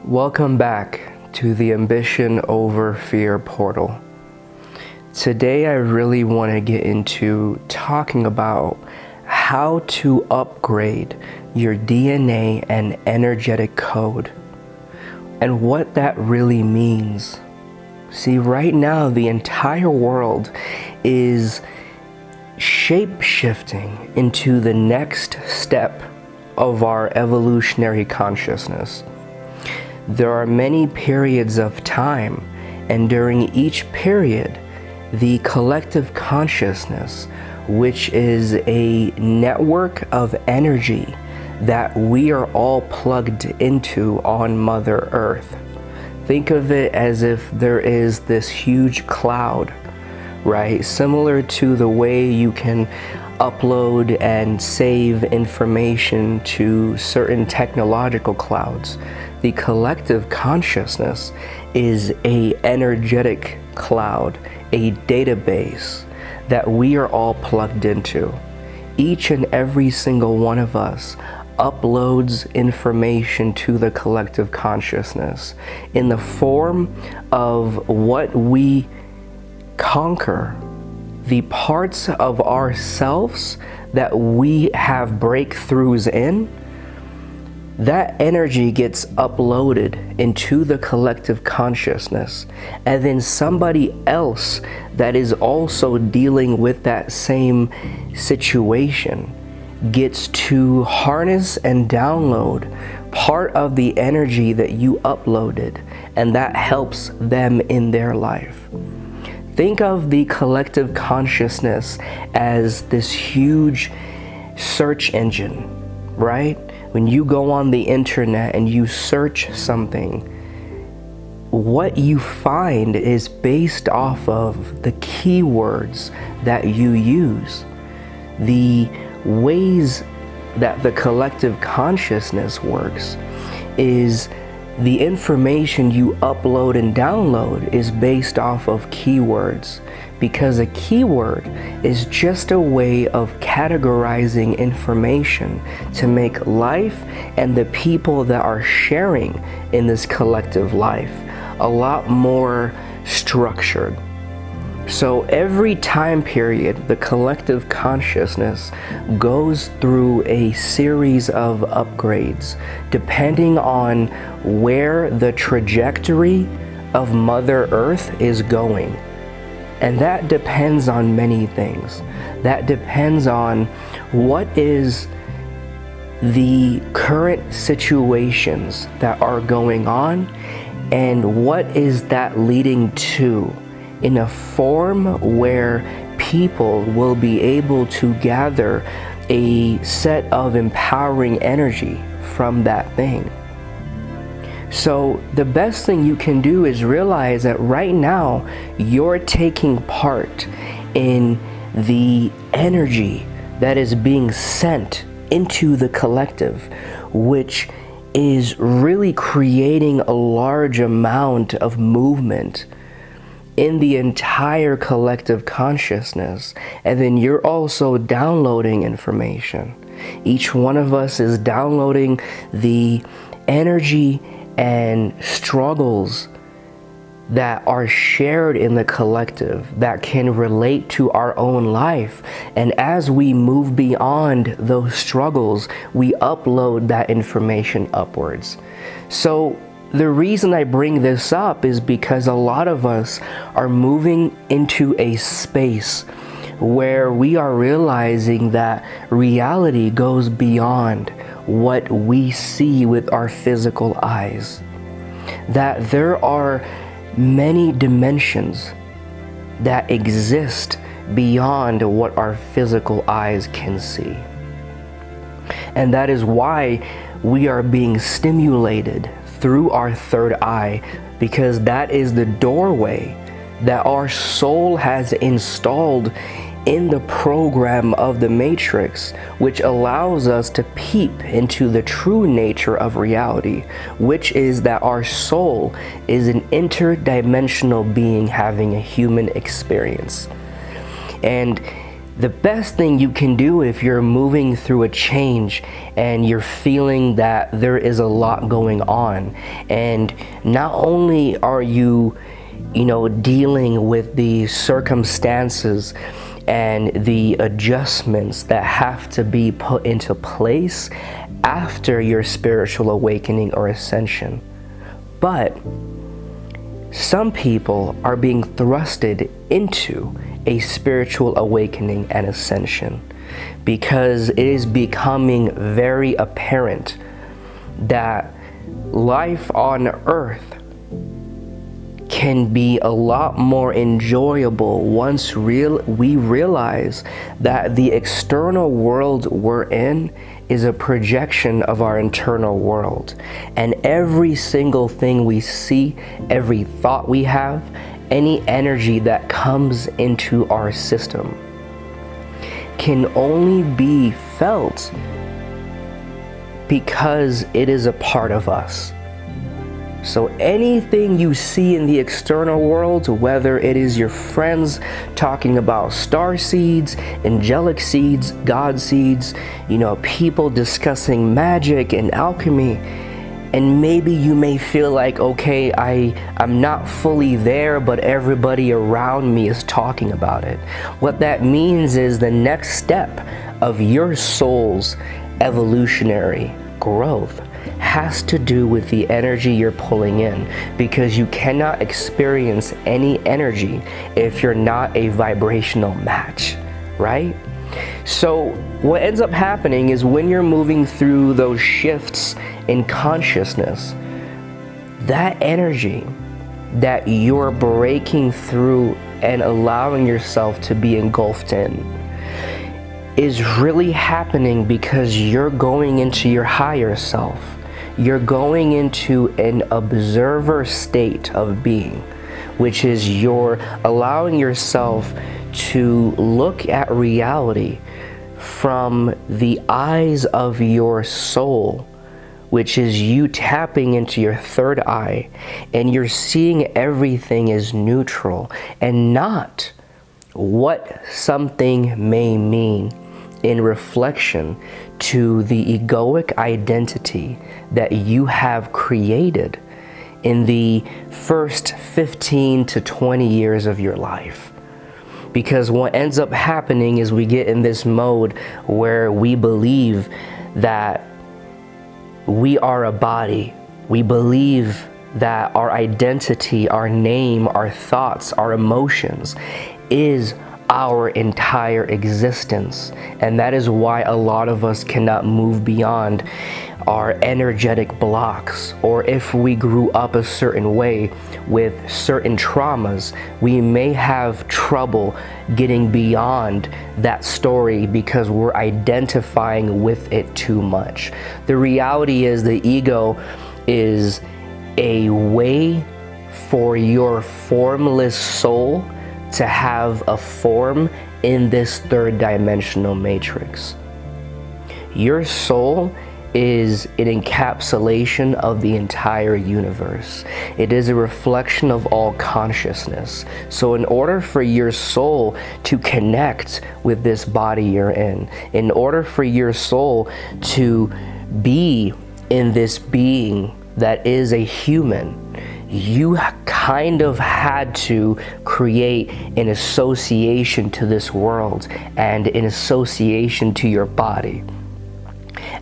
Welcome back to the Ambition Over Fear portal. Today I really want to get into talking about how to upgrade your DNA and energetic code and what that really means. See, right now the entire world is shape-shifting into the next step of our evolutionary consciousness. There are many periods of time, and during each period, the collective consciousness, which is a network of energy that we are all plugged into on Mother Earth. Think of it as if there is this huge cloud, right? Similar to the way you can upload and save information to certain technological clouds. The collective consciousness is an energetic cloud, a database that we are all plugged into. Each and every single one of us uploads information to the collective consciousness in the form of what we conquer, the parts of ourselves that we have breakthroughs in. That energy gets uploaded into the collective consciousness, and then somebody else that is also dealing with that same situation gets to harness and download part of the energy that you uploaded, and that helps them in their life. Think of the collective consciousness as this huge search engine, right? When you go on the internet and you search something, what you find is based off of the keywords that you use. The ways that the collective consciousness works is the information you upload and download is based off of keywords, because a keyword is just a way of categorizing information to make life and the people that are sharing in this collective life a lot more structured. So every time period, the collective consciousness goes through a series of upgrades depending on where the trajectory of Mother Earth is going. And that depends on many things. That depends on what is the current situations that are going on and what is that leading to, in a form where people will be able to gather a set of empowering energy from that thing. So the best thing you can do is realize that right now you're taking part in the energy that is being sent into the collective, which is really creating a large amount of movement in the entire collective consciousness. And then you're also downloading information. Each one of us is downloading the energy and struggles that are shared in the collective that can relate to our own life. And as we move beyond those struggles, we upload that information upwards. So the reason I bring this up is because a lot of us are moving into a space where we are realizing that reality goes beyond what we see with our physical eyes. That there are many dimensions that exist beyond what our physical eyes can see. And that is why we are being stimulated through our third eye, because that is the doorway that our soul has installed in the program of the matrix, which allows us to peep into the true nature of reality, which is that our soul is an interdimensional being having a human experience. And The best thing you can do if you're moving through a change and you're feeling that there is a lot going on, and not only are you dealing with the circumstances and the adjustments that have to be put into place after your spiritual awakening or ascension, but some people are being thrusted into a spiritual awakening and ascension because it is becoming very apparent that life on earth can be a lot more enjoyable once we realize that the external world we're in is a projection of our internal world. And every single thing we see, every thought we have, any energy that comes into our system can only be felt because it is a part of us. So anything you see in the external world, whether it is your friends talking about star seeds, angelic seeds, God seeds, people discussing magic and alchemy, and maybe you may feel like, okay, I'm not fully there, but everybody around me is talking about it. What that means is the next step of your soul's evolutionary growth has to do with the energy you're pulling in, because you cannot experience any energy if you're not a vibrational match, right? So what ends up happening is when you're moving through those shifts in consciousness, that energy that you're breaking through and allowing yourself to be engulfed in is really happening because you're going into your higher self. You're going into an observer state of being, which is you're allowing yourself to look at reality from the eyes of your soul, which is you tapping into your third eye, and you're seeing everything as neutral and not what something may mean in reflection to the egoic identity that you have created in the first 15 to 20 years of your life. Because what ends up happening is we get in this mode where we believe that we are a body. We believe that our identity, our name, our thoughts, our emotions is our entire existence. And that is why a lot of us cannot move beyond our energetic blocks, or if we grew up a certain way with certain traumas, we may have trouble getting beyond that story because we're identifying with it too much. The reality is the ego is a way for your formless soul to have a form in this third dimensional matrix. Your soul is an encapsulation of the entire universe. It is a reflection of all consciousness. So in order for your soul to connect with this body you're in order for your soul to be in this being that is a human, you kind of had to create an association to this world and an association to your body.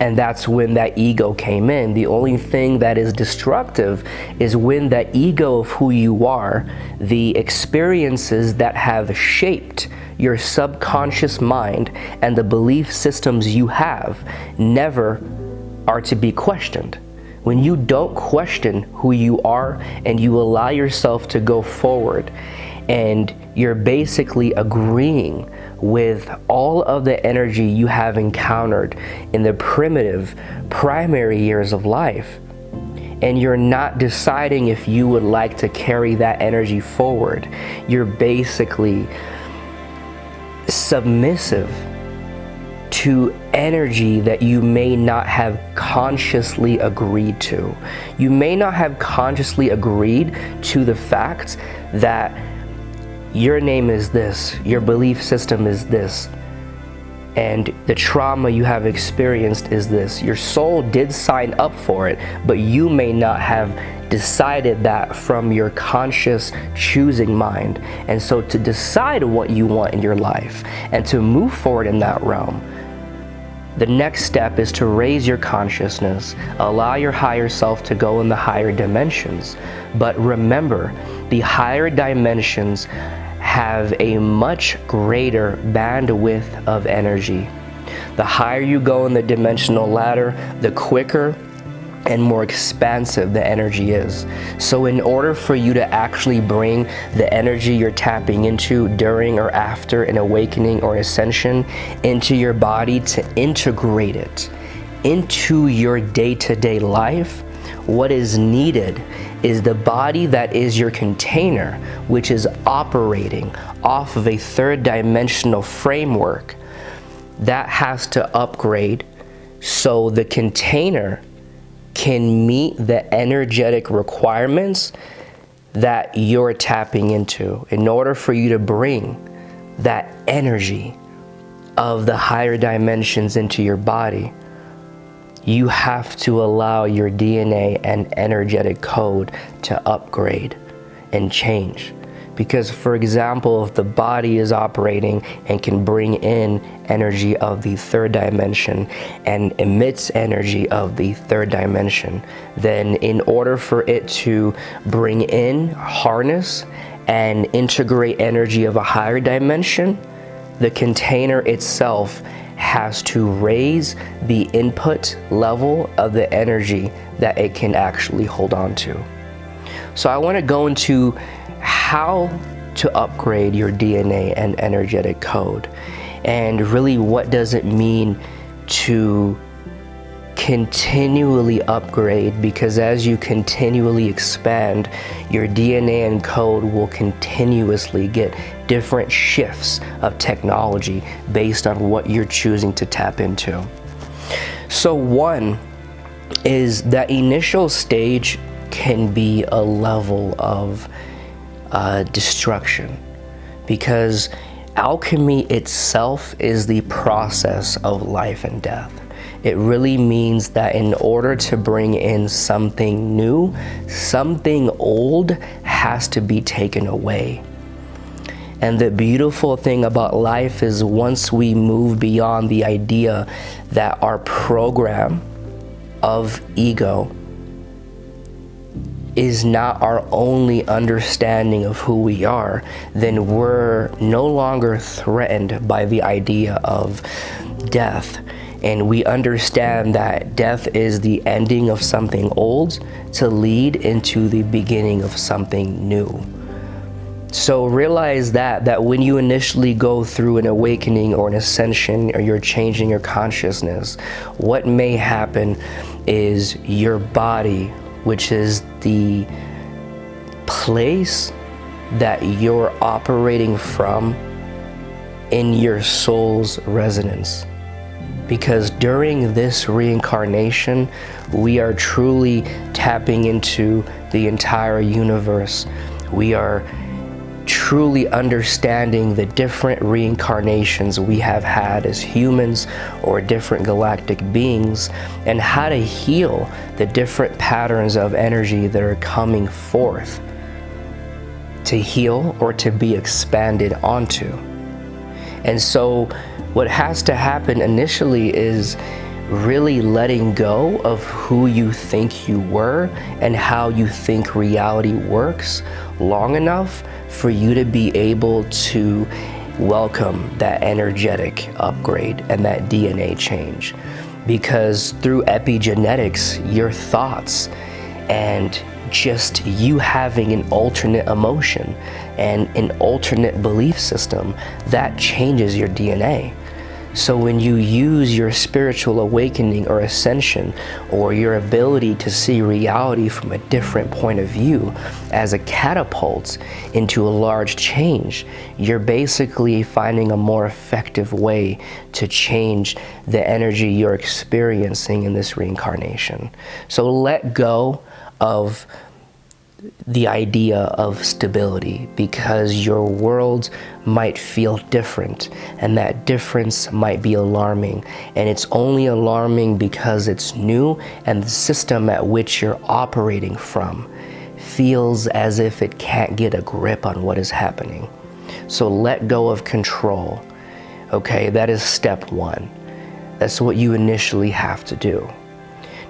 And that's when that ego came in. The only thing that is destructive is when that ego of who you are, the experiences that have shaped your subconscious mind and the belief systems you have, never are to be questioned. When you don't question who you are and you allow yourself to go forward, and you're basically agreeing with all of the energy you have encountered in the primitive, primary years of life, and you're not deciding if you would like to carry that energy forward, you're basically submissive to energy that you may not have consciously agreed to. You may not have consciously agreed to the fact that your name is this, your belief system is this, And the trauma you have experienced is this: your soul did sign up for it, but you may not have decided that from your conscious choosing mind. And so to decide what you want in your life and to move forward in that realm, the next step is to raise your consciousness, allow your higher self to go in the higher dimensions. But remember, the higher dimensions have a much greater bandwidth of energy. The higher you go in the dimensional ladder, the quicker and more expansive the energy is. So in order for you to actually bring the energy you're tapping into during or after an awakening or an ascension into your body, to integrate it into your day-to-day life, what is needed is the body that is your container, which is operating off of a third dimensional framework, that has to upgrade so the container can meet the energetic requirements that you're tapping into. In order for you to bring that energy of the higher dimensions into your body, you have to allow your DNA and energetic code to upgrade and change. Because, for example, if the body is operating and can bring in energy of the third dimension and emits energy of the third dimension, then in order for it to bring in, harness, and integrate energy of a higher dimension, the container itself has to raise the input level of the energy that it can actually hold on to. So I want to go into how to upgrade your DNA and energetic code, and really what does it mean to continually upgrade, because as you continually expand, your DNA and code will continuously get different shifts of technology based on what you're choosing to tap into. So one is that initial stage can be a level of destruction, because alchemy itself is the process of life and death. It really means that in order to bring in something new, something old has to be taken away. And the beautiful thing about life is once we move beyond the idea that our program of ego is not our only understanding of who we are, then we're no longer threatened by the idea of death. And we understand that death is the ending of something old to lead into the beginning of something new. So realize that when you initially go through an awakening or an ascension, or you're changing your consciousness, what may happen is your body, which is the place that you're operating from in your soul's resonance. Because during this reincarnation, we are truly tapping into the entire universe. We are truly understanding the different reincarnations we have had as humans or different galactic beings, and how to heal the different patterns of energy that are coming forth to heal or to be expanded onto. And so what has to happen initially is really letting go of who you think you were and how you think reality works long enough for you to be able to welcome that energetic upgrade and that DNA change. Because through epigenetics, your thoughts and just you having an alternate emotion and an alternate belief system, that changes your DNA. So when you use your spiritual awakening or ascension, or your ability to see reality from a different point of view as a catapult into a large change, you're basically finding a more effective way to change the energy you're experiencing in this reincarnation. So let go of the idea of stability, because your world might feel different, and that difference might be alarming, and it's only alarming because it's new, and the system at which you're operating from feels as if it can't get a grip on what is happening. So let go of control. Okay, that is step one. That's what you initially have to do.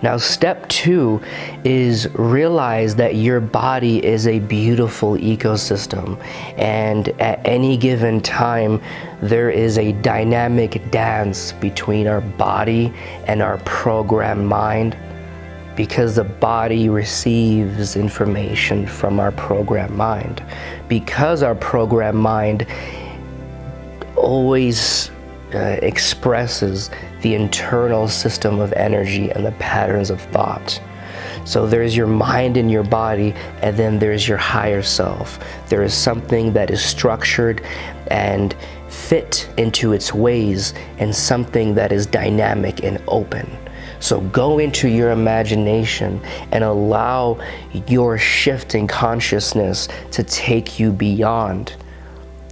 Now, step two is realize that your body is a beautiful ecosystem, and at any given time, there is a dynamic dance between our body and our programmed mind, because the body receives information from our programmed mind. Because our programmed mind always expresses the internal system of energy and the patterns of thought. So there's your mind and your body, and then there's your higher self. There is something that is structured and fit into its ways, and something that is dynamic and open. So go into your imagination and allow your shift in consciousness to take you beyond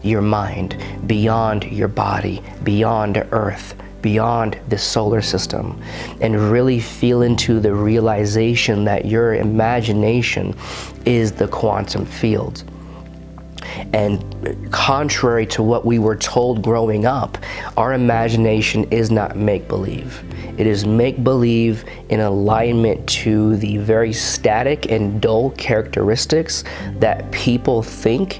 your mind, beyond your body, beyond Earth, beyond the solar system, and really feel into the realization that your imagination is the quantum field. And contrary to what we were told growing up, our imagination is not make-believe. It is make-believe in alignment to the very static and dull characteristics that people think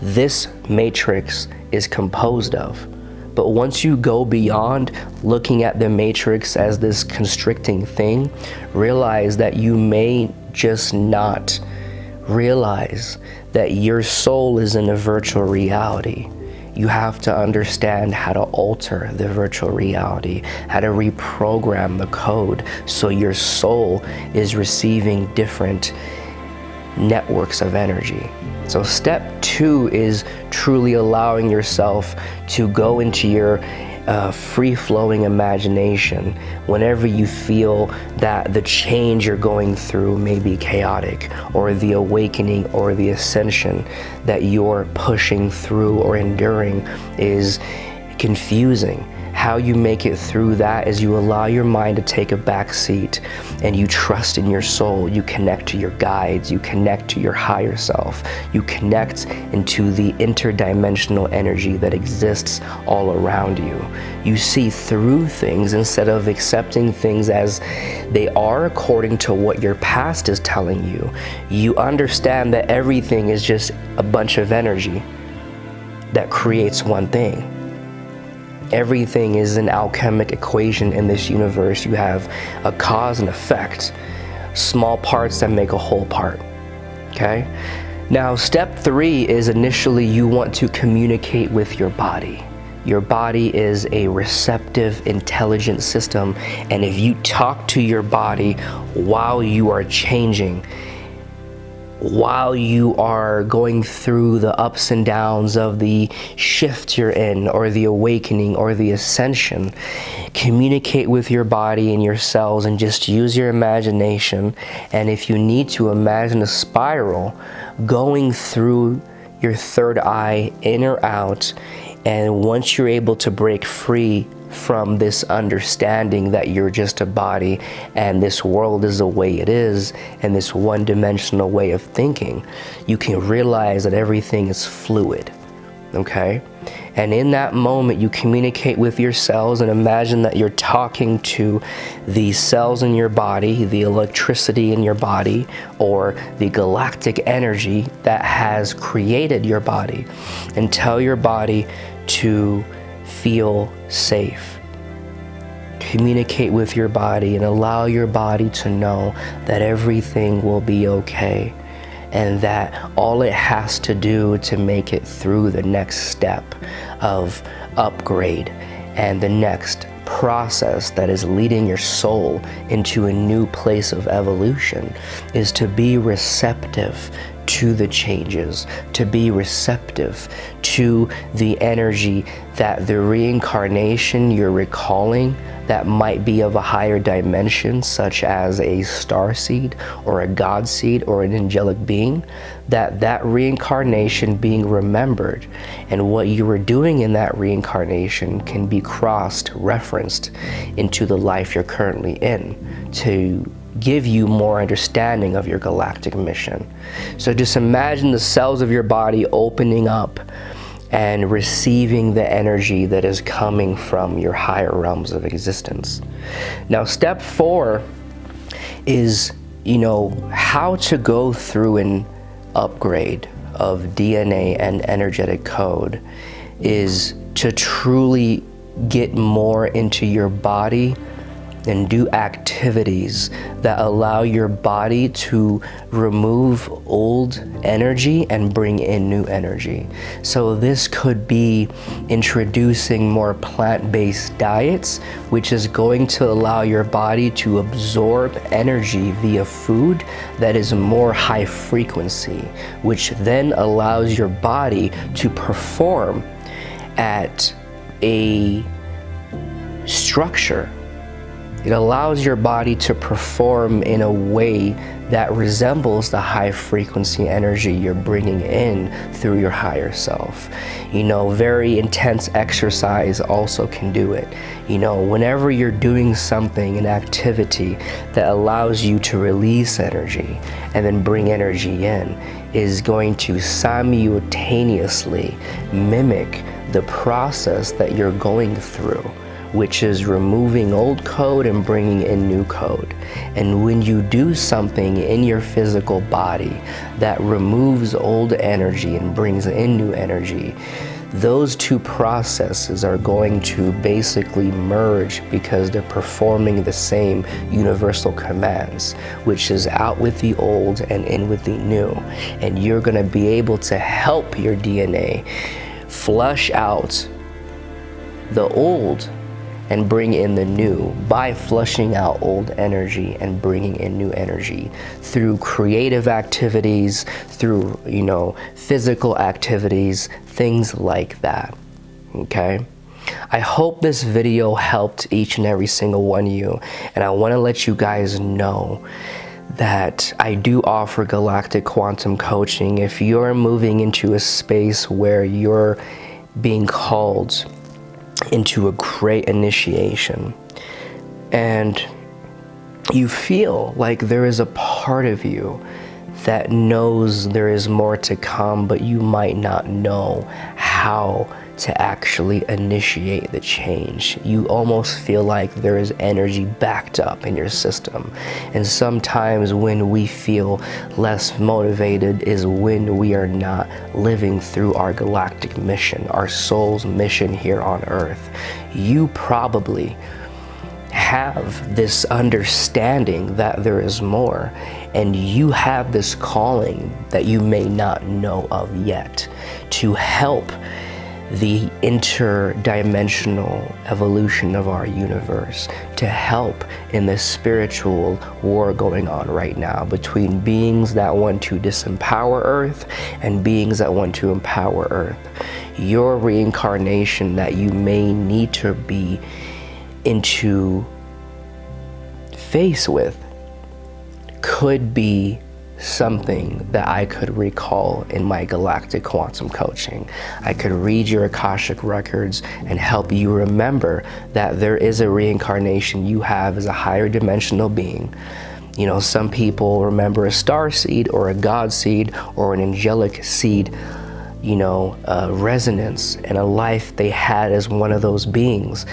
this matrix is composed of. But once you go beyond looking at the matrix as this constricting thing, realize that you may just not realize that your soul is in a virtual reality. You have to understand how to alter the virtual reality, how to reprogram the code so your soul is receiving different networks of energy. So step two is truly allowing yourself to go into your free-flowing imagination whenever you feel that the change you're going through may be chaotic, or the awakening or the ascension that you're pushing through or enduring is confusing. How you make it through that is you allow your mind to take a back seat, and you trust in your soul. You connect to your guides, you connect to your higher self, you connect into the interdimensional energy that exists all around you. You see through things instead of accepting things as they are according to what your past is telling you. You understand that everything is just a bunch of energy that creates one thing. Everything is an alchemic equation in this universe. You have a cause and effect, small parts that make a whole part, okay? Now, step three is initially you want to communicate with your body. Your body is a receptive, intelligent system, and if you talk to your body while you are changing, while you are going through the ups and downs of the shift you're in, or the awakening or the ascension, communicate with your body and your cells, and just use your imagination. And if you need to, imagine a spiral going through your third eye, in or out. And once you're able to break free from this understanding that you're just a body and this world is the way it is, and this one-dimensional way of thinking, you can realize that everything is fluid, okay? And in that moment, you communicate with your cells and imagine that you're talking to the cells in your body, the electricity in your body, or the galactic energy that has created your body, and tell your body to feel safe. Communicate with your body and allow your body to know that everything will be okay, and that all it has to do to make it through the next step of upgrade and the next process that is leading your soul into a new place of evolution is to be receptive to the changes, to be receptive into the energy that the reincarnation you're recalling that might be of a higher dimension, such as a star seed or a god seed or an angelic being, that reincarnation being remembered and what you were doing in that reincarnation can be referenced into the life you're currently in to give you more understanding of your galactic mission. So just imagine the cells of your body opening up and receiving the energy that is coming from your higher realms of existence. Now, step 4 is, how to go through an upgrade of DNA and energetic code is to truly get more into your body and do activities that allow your body to remove old energy and bring in new energy. So this could be introducing more plant-based diets, which is going to allow your body to absorb energy via food that is more high frequency, which then allows your body to perform at a structure. It allows your body to perform in a way that resembles the high frequency energy you're bringing in through your higher self. Very intense exercise also can do it. Whenever you're doing something, an activity that allows you to release energy and then bring energy in is going to simultaneously mimic the process that you're going through, which is removing old code and bringing in new code. And when you do something in your physical body that removes old energy and brings in new energy, those two processes are going to basically merge because they're performing the same universal commands, which is out with the old and in with the new. And you're going to be able to help your DNA flush out the old and bring in the new by flushing out old energy and bringing in new energy through creative activities, through, physical activities, things like that. Okay? I hope this video helped each and every single one of you, and I want to let you guys know that I do offer galactic quantum coaching. If you're moving into a space where you're being called into a great initiation and you feel like there is a part of you that knows there is more to come, but you might not know how to actually initiate the change. You almost feel like there is energy backed up in your system. And sometimes when we feel less motivated is when we are not living through our galactic mission, our soul's mission here on Earth. You probably have this understanding that there is more, and you have this calling that you may not know of yet to help the interdimensional evolution of our universe, to help in this spiritual war going on right now between beings that want to disempower Earth and beings that want to empower Earth. Your reincarnation that you may need to be into face with could be something that I could recall in my galactic quantum coaching. I could read your akashic records and help you remember that there is a reincarnation you have as a higher dimensional being. Some people remember a star seed or a god seed or an angelic seed, resonance and a life they had as one of those beings.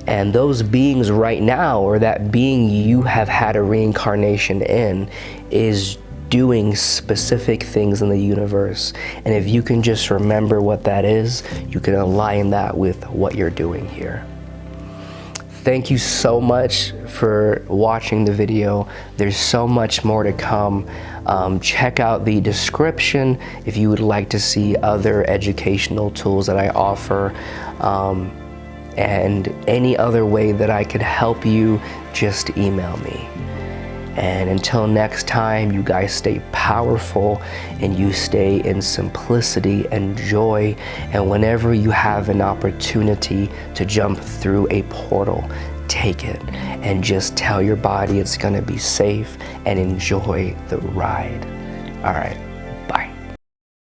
And those beings right now, or that being you have had a reincarnation in, is doing specific things in the universe. And if you can just remember what that is, you can align that with what you're doing here. Thank you so much for watching the video. There's so much more to come. Check out the description if you would like to see other educational tools that I offer. And any other way that I could help you, just email me. And until next time, you guys stay powerful and you stay in simplicity and joy. And whenever you have an opportunity to jump through a portal, take it and just tell your body it's gonna be safe and enjoy the ride. All right.